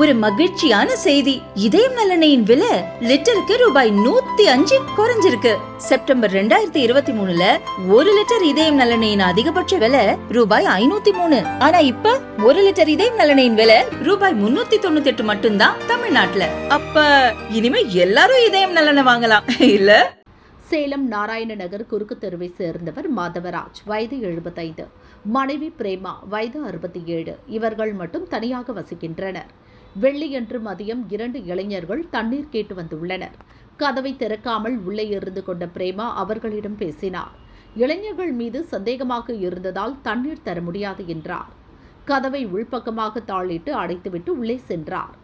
ஒரு மகிழ்ச்சியான செய்தி. இதயம் நல்லெண்ணெயின் விலை லிட்டருக்கு ரூபாய் 105 குறைஞ்சிருக்கு. செப்டம்பர் 2023ல 1 லிட்டர் இதயம் நல்லெண்ணெயின் அதிகபட்ச விலை ரூபாய் 503. ஆனா இப்ப 1 லிட்டர் இதயம் நல்லெண்ணெயின் விலை ரூபாய் 398 மட்டும்தான் தமிழ்நாட்டுல. அப்ப இனிமே எல்லாரும் இதயம் நல்லெண்ணெய் வாங்கலாம் இல்ல? சேலம் நாராயண நகர் குறுக்கு தெருவை சேர்ந்தவர் மாதவராஜ், வயது 75, மனைவி பிரேமா, வயது 67. இவர்கள் மட்டும் தனியாக வசிக்கின்றனர். வெள்ளியன்று மதியம் 2 இளைஞர்கள் தண்ணீர் கேட்டு வந்துள்ளனர். கதவை திறக்காமல் உள்ளே இருந்து கொண்ட பிரேமா அவர்களிடம் பேசினார். இளைஞர்கள் மீது சந்தேகமாக இருந்ததால் தண்ணீர் தர முடியாது என்றார். கதவை உள்பக்கமாக தாளிட்டு அடைத்துவிட்டு உள்ளே சென்றார்.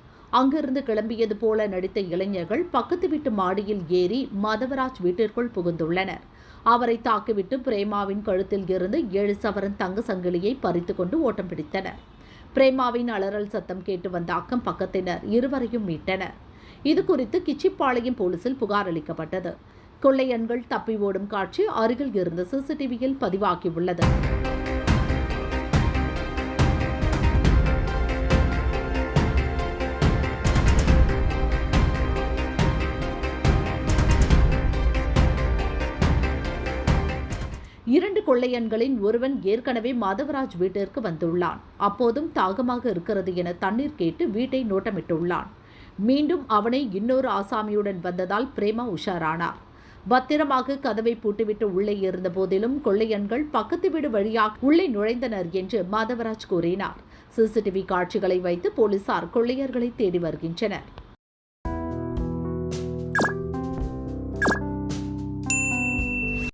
அங்கிருந்து கிளம்பியது போல நடித்த இளைஞர்கள் பக்கத்து வீட்டு மாடியில் ஏறி மாதவராஜ் வீட்டிற்குள் புகுந்துள்ளனர். அவரை தாக்கிவிட்டு பிரேமாவின் கழுத்தில் இருந்து 7 சவரன் தங்க சங்கிலியை பறித்து கொண்டு ஓட்டம் பிடித்தனர். பிரேமாவின் அலறல் சத்தம் கேட்டு வந்த அக்கம் பக்கத்தினர் இருவரையும் மீட்டனர். இதுகுறித்து கிச்சிப்பாளையம் போலீசில் புகார் அளிக்கப்பட்டது. கொள்ளையன்கள் தப்பி ஓடும் காட்சி அருகில் இருந்த சிசிடிவியில் பதிவாகியுள்ளது. இரண்டு கொள்ளையன்களின் ஒருவன் ஏற்கனவே மாதவராஜ் வீட்டிற்கு வந்துள்ளான். அப்போதும் தாகமாக இருக்கிறது என தண்ணீர் கேட்டு வீட்டை நோட்டமிட்டுள்ளான். மீண்டும் அவனை இன்னொரு ஆசாமியுடன் வந்ததால் பிரேமா உஷாரானார். பத்திரமாக கதவை பூட்டிவிட்டு உள்ளே இருந்த போதிலும் கொள்ளையன்கள் பக்கத்து வீடு வழியாக உள்ளே நுழைந்தனர் என்று மாதவராஜ் கூறினார். சிசிடிவி காட்சிகளை வைத்து போலீசார் கொள்ளையர்களை தேடி வருகின்றனர்.